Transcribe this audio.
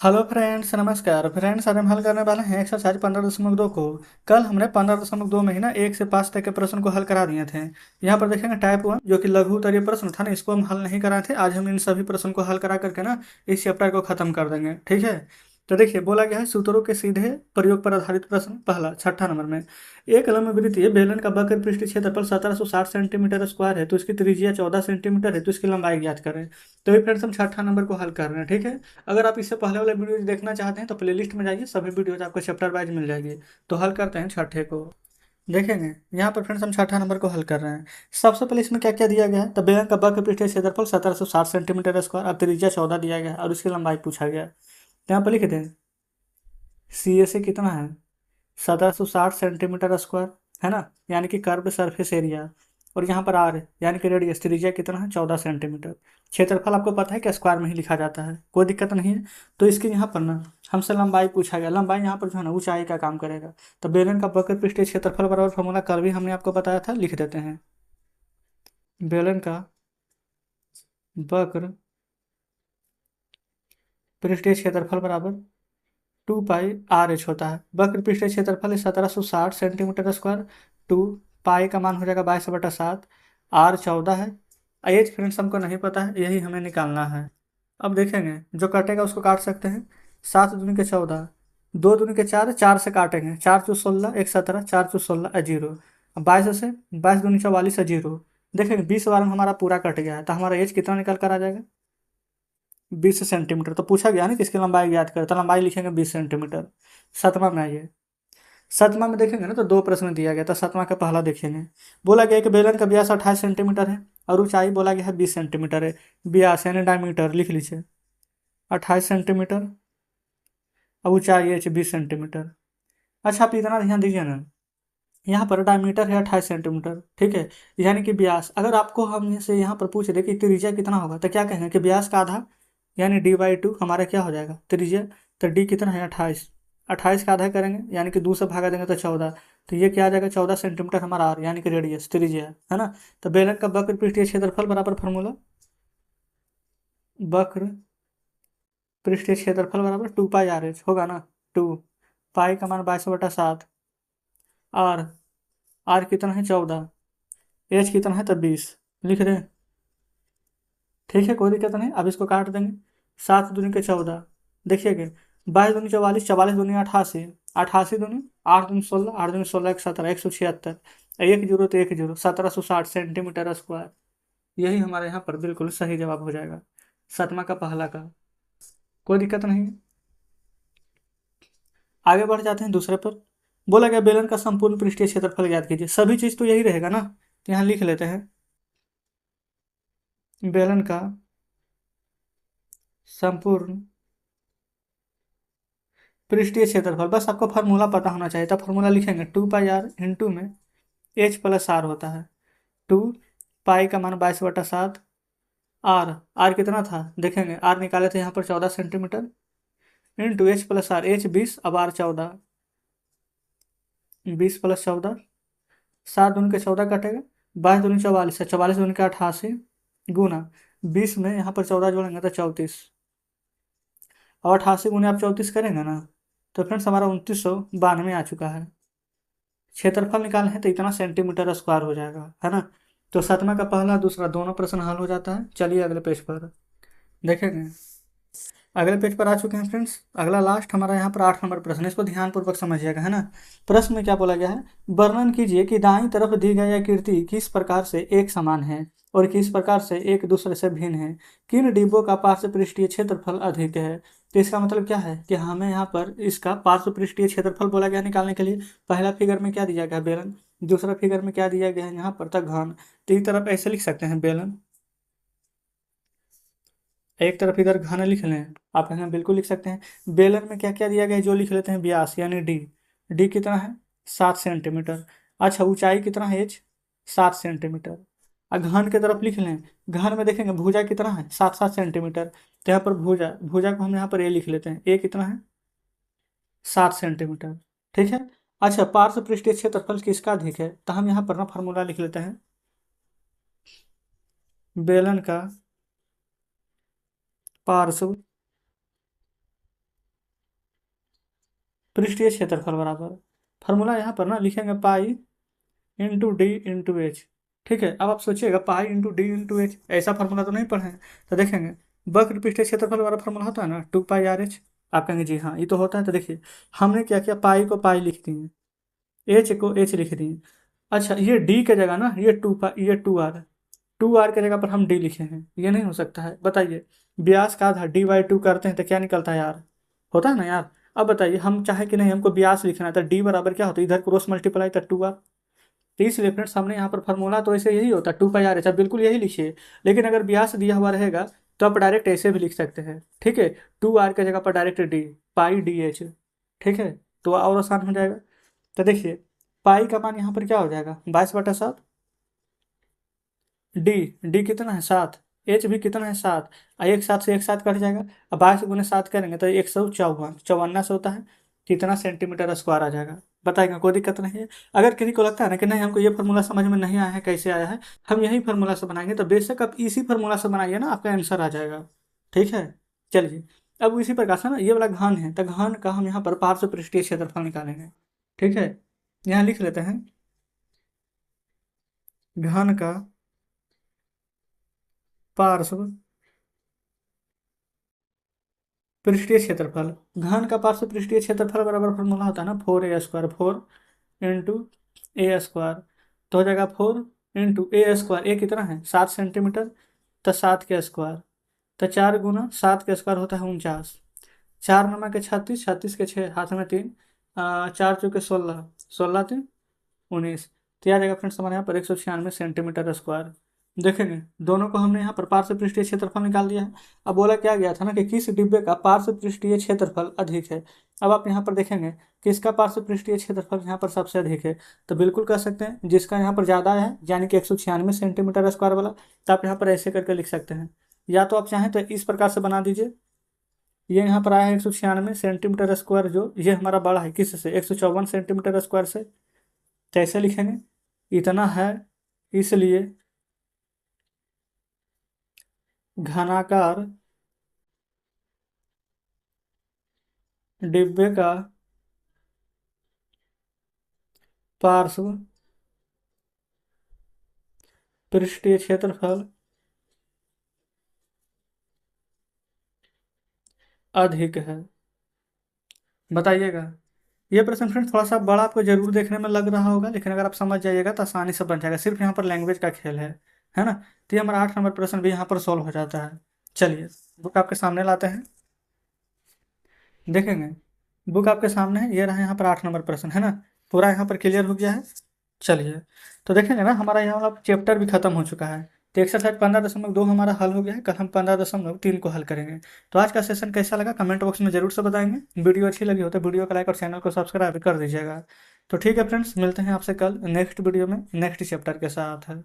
Hello friends, नमस्कार friends. आज हम हल करने वाले हैं एक्सरसाइज 15.2 को। कल हमने 15.2 में ही ना 1 से 5 तक के प्रश्न को हल करा दिए थे। यहाँ पर देखेंगे टाइप 1 जो कि लघु उत्तरीय प्रश्न था ना, इसको हम हल नहीं कराए थे। आज हम इन सभी प्रश्न को हल करा करके ना इस चैप्टर को खत्म कर देंगे, ठीक है। तो देखिए, बोला गया है सूत्रों के सीधे प्रयोग पर आधारित प्रश्न। पहला 6 नंबर में, एक लंबवृत्तीय बेलन का वक्र पृष्ठ क्षेत्रफल 1760 सेंटीमीटर स्क्वायर है, तो इसकी त्रिज्या 14 सेंटीमीटर है, तो इसकी लंबाई ज्ञात करें। तो ये फ्रेंड्स हम 6 नंबर को हल कर रहे हैं, ठीक है। अगर आप इससे पहले वाले वीडियोज देखना चाहते हैं तो प्लेलिस्ट में जाइए, सभी वीडियोज आपको चैप्टर वाइज मिल जाएगी। तो हल करते हैं छठे को। देखेंगे यहाँ पर फ्रेंड्स हम 6 नंबर को हल कर रहे हैं। सबसे पहले इसमें क्या क्या दिया गया है, तो बेलन का वक्र पृष्ठीय क्षेत्रफल 1760 सेंटीमीटर स्क्वायर, अब त्रिज्या 14 दिया गया है और उसकी लंबाई पूछा गया है। तो यहाँ पर लिख दें सी ए से कितना है 1760 सेंटीमीटर स्क्वायर, है ना, यानी कि कर्व सरफेस एरिया। और यहाँ पर आर यानी कि रेडियस, त्रिज्या कितना है 14 सेंटीमीटर। क्षेत्रफल आपको पता है कि स्क्वायर में ही लिखा जाता है, कोई दिक्कत नहीं है। तो इसकी यहाँ पर ना हमसे लंबाई पूछा गया। लंबाई यहाँ पर जो है ना ऊंचाई का काम करेगा। तो बेलन का वक्र पृष्ठीय क्षेत्रफल बराबर फॉर्मूला कल भी हमने आपको बताया था, लिख देते हैं। बेलन का वक्र पृष्ठीय क्षेत्रफल बराबर 2 पाई आर एच होता है। वक्र पृष्ठीय क्षेत्रफल है 1760 सेंटीमीटर स्क्वायर। 2 पाई का मान हो जाएगा 22/7। आर 14 है। एच फ्रेंड्स हमको नहीं पता है, यही हमें निकालना है। अब देखेंगे जो कटेगा उसको काट सकते हैं। 7 दूनी के 14, 2 दूनी के 4, 4 से काटेंगे। 4 × 2 = 16, 1 17, 4 × 16 = 0। अब 22 से 22 दूनी 44 है 0। देखेंगे 20 बार में हमारा पूरा कट गया है, तो हमारा एज कितना निकल कर आ जाएगा 20 सेंटीमीटर। तो पूछा गया ना कि इसकी लंबाई ज्ञात करें, तो लंबाई लिखेंगे 20 सेंटीमीटर। सतमा में आइए। सतमा में देखेंगे ना तो दो प्रश्न दिया गया था। सतमा का पहला देखेंगे। बोला गया कि बेलन का व्यास 28 सेंटीमीटर है और ऊंचाई बोला गया है 20 सेंटीमीटर है। व्यास यानी डायमीटर लिख लीजिए 28 सेंटीमीटर। अब ऊंचाई है 20 सेंटीमीटर। अच्छा, आप इतना ध्यान दीजिए ना, यहाँ पर डायमीटर है 28 सेंटीमीटर, ठीक है। यानी कि व्यास, अगर आपको हम से यहाँ पर पूछ दे कि त्रिज्या कितना होगा, तो क्या कहेंगे कि व्यास का आधा यानी d/2 हमारा क्या हो जाएगा त्रिज्या। तो d कितना है 28। 28 का आधा करेंगे यानी कि 2 से भागा देंगे तो 14। तो ये क्या आ जाएगा 14 सेंटीमीटर हमारा आर यानी कि रेडियस त्रिज्या है ना। तो बेलन का वक्र पृष्ठीय क्षेत्रफल बराबर फॉर्मूला, वक्र पृष्ठीय क्षेत्रफल बराबर 2 पाई आर एच होगा ना। 2 पाई का मान 22/7। आर आर कितना है 14, एच कितना है तो 20, लिख दें। ठीक है, कोई दिक्कत नहीं। अब इसको काट देंगे। 7 दूनी के 14, देखिएगा 22 दूनी 44, 44 दूनी 88, 88 दूनी 8 दूनी 16, 8 दूनी 16 117, 176, 1 जीरो तो 1 जीरो 1760 सेंटीमीटर स्क्वायर। यही हमारे यहाँ पर बिल्कुल सही जवाब हो जाएगा सतमा का पहला का। कोई दिक्कत नहीं। आगे बढ़ जाते हैं दूसरे पर। बोला गया बेलन का संपूर्ण पृष्ठीय क्षेत्रफल ज्ञात कीजिए। सभी चीज तो यही रहेगा ना, तो यहाँ लिख लेते हैं बेलन का संपूर्ण पृष्ठीय क्षेत्रफल। बस आपको फार्मूला पता होना चाहिए, तो फार्मूला लिखेंगे 2 पाई आर इंटू में एच प्लस आर होता है। 2 पाई का मान 22/7। आर आर कितना था देखेंगे, आर निकाले थे यहाँ पर 14 centimetre into H plus R, H 20 अब आर 14। 20 + 14, 7 दूनी के 14 कटेगा। 22 दूनी 44 है, 44 दूनी 88 गुना 20 में यहाँ पर 14 जोड़ेंगे तो 34। और 88 गुने आप 34 करेंगे ना, तो फ्रेंड्स हमारा 2992 आ चुका है। क्षेत्रफल निकालना है तो इतना सेंटीमीटर स्क्वायर हो जाएगा, है ना। तो सतमा का पहला दूसरा दोनों प्रश्न हल हो जाता है। चलिए अगले पेज पर देखेंगे। अगले पेज पर आ चुके हैं फ्रेंड्स। अगला लास्ट हमारा यहाँ पर 8 नंबर प्रश्न, इसको ध्यानपूर्वक समझिएगा, है ना। प्रश्न में क्या बोला गया है, वर्णन कीजिए कि दाईं तरफ दी गई आकृति किस प्रकार से एक समान है और किस प्रकार से एक दूसरे से भिन्न है। किन डिब्बों का पार्श्व पृष्ठीय क्षेत्रफल अधिक है। तो इसका मतलब क्या है कि हमें यहाँ पर इसका पार्श्व पृष्ठीय क्षेत्रफल बोला गया निकालने के लिए। पहला फिगर में क्या दिया गया बेलन, दूसरा फिगर में क्या दिया गया है यहाँ पर तक घन। तो एक तरफ ऐसे लिख सकते हैं बेलन, एक तरफ इधर घन लिख लें। आप यहाँ बिल्कुल लिख सकते हैं। बेलन में क्या क्या दिया गया है जो लिख लेते हैं, व्यास यानी डी। डी कितना है 7 सेंटीमीटर। अच्छा, ऊंचाई कितना है एच 7 सेंटीमीटर। और घन की तरफ लिख लें। घन में देखेंगे भुजा कितना है 7 7 सेंटीमीटर। तो यहाँ पर भुजा भुजा को हम यहाँ पर ए लिख लेते हैं। ए कितना है 7 सेंटीमीटर, ठीक है। अच्छा, पार्श्व पृष्ठीय क्षेत्रफल किसका अधिक है, तो हम यहाँ पर ना फार्मूला लिख लेते हैं। बेलन का पार्श्व पृष्ठीय क्षेत्रफल बराबर, फार्मूला यहाँ पर ना लिखेंगे pi into D into H. ठीक है, अब आप सोचिएगा pi into D into H, ऐसा फार्मूला तो नहीं पढ़े हैं, तो देखेंगे वक्र पृष्ठीय क्षेत्रफल वाला फार्मूला होता है ना 2 पाई r h। आप कहेंगे जी हाँ ये तो होता है, तो देखिए हमने क्या किया, पाई को पाई लिख दिए, एच को एच लिख दिए। अच्छा ये डी के जगह ना ये 2r के जगह पर हम डी लिखे हैं, ये नहीं हो सकता है, बताइए। व्यास का आधा dy/2 करते हैं तो क्या निकलता है यार, होता है ना यार। अब बताइए हम चाहे कि नहीं, हमको व्यास लिखना है तो डी बराबर क्या होता है, इधर क्रॉस मल्टीप्लाई तो 2r। तो इसलिए फ्रेंड्स हमने यहाँ पर फार्मूला तो ऐसे यही होता है 2 पाई r h, आप बिल्कुल यही लिखिए। लेकिन अगर व्यास दिया हुआ रहेगा तो आप डायरेक्ट ऐसे भी लिख सकते हैं, ठीक है। 2r के जगह पर डायरेक्ट डी, पाई डी एच, ठीक है, तो और आसान हो जाएगा। तो देखिए पाई का मान यहाँ पर क्या हो जाएगा 22/7, डी डी कितना है 7, एच भी कितना है 7, एक साथ से एक साथ कट जाएगा। अब 22 × 7 करेंगे तो 154, 54 से होता है, कितना सेंटीमीटर स्क्वायर आ जाएगा, बताएगा। कोई दिक्कत नहीं है। अगर किसी को लगता है ना कि नहीं हमको ये फार्मूला समझ में नहीं आया है, कैसे आया है, हम यही फार्मूला से बनाएंगे, तो बेशक आप इसी फार्मूला से बनाइए ना, आपका आंसर आ जाएगा। ठीक है, चलिए। अब इसी प्रकार से ना ये वाला घन है, तो घन का हम यहाँ पर पार्श्व पृष्ठीय क्षेत्रफल निकालेंगे। ठीक है, यहाँ लिख लेते हैं घन का पार्श्व पृष्ठीय क्षेत्रफल। घन का पार्श्व पृष्ठीय क्षेत्रफल बराबर फॉर्मूला होता है ना 4a², 4 × a², तो हो जाएगा 4 × a²। ए कितना है 7 सेंटीमीटर, तो 7 के स्क्वायर, तो 4 × 7 के स्क्वायर होता है 49, 4×9 = 36, 36 के 6, हाथ में 3, 4×4 = 16, 16×3 = 19, तो आ जाएगा फ्रेंड्स हमारे यहाँ पर 196 सेंटीमीटर स्क्वायर। देखेंगे दोनों को हमने यहाँ पर पार्श्व पृष्ठीय क्षेत्रफल निकाल दिया है। अब बोला क्या गया था ना कि किस डिब्बे का पार्श्व पृष्ठीय क्षेत्रफल अधिक है। अब आप यहाँ पर देखेंगे किसका पार्श्व पृष्ठीय क्षेत्रफल यहाँ पर सबसे अधिक है, तो बिल्कुल कह सकते हैं जिसका यहाँ पर ज़्यादा है, यानी कि 196 सेंटीमीटर स्क्वायर वाला। तो आप यहाँ पर ऐसे करके लिख सकते हैं, या तो आप चाहें तो इस प्रकार से बना दीजिए। ये यहाँ पर आया है 196 सेंटीमीटर स्क्वायर, जो ये हमारा बड़ा है किससे 154 सेंटीमीटर स्क्वायर से, कैसे लिखेंगे, इतना है, इसलिए घनाकार डिब्बे का पार्श्व पृष्ठीय क्षेत्रफल अधिक है। बताइएगा। ये प्रश्न फ्रेंड्स थोड़ा सा बड़ा आपको जरूर देखने में लग रहा होगा, लेकिन अगर आप समझ जाइएगा तो आसानी से बन जाएगा, सिर्फ यहाँ पर लैंग्वेज का खेल है ना। तो ये हमारा 8 नंबर प्रश्न भी यहाँ पर सॉल्व हो जाता है। चलिए बुक आपके सामने लाते हैं, देखेंगे। बुक आपके सामने है, ये रहा यहाँ पर 8 नंबर प्रश्न, है ना। पूरा यहाँ पर क्लियर हो गया है। चलिए तो देखेंगे ना हमारा यहाँ वाला चैप्टर भी खत्म हो चुका है। तो एक्सरसाइज 15.2 हमारा हल हो गया है, कल हम 15.3 को हल करेंगे। तो आज का सेशन कैसा लगा कमेंट बॉक्स में जरूर से बताएंगे। वीडियो अच्छी लगी हो तो वीडियो को लाइक और चैनल को सब्सक्राइब कर दीजिएगा। तो ठीक है फ्रेंड्स, मिलते हैं आपसे कल नेक्स्ट वीडियो में नेक्स्ट चैप्टर के साथ।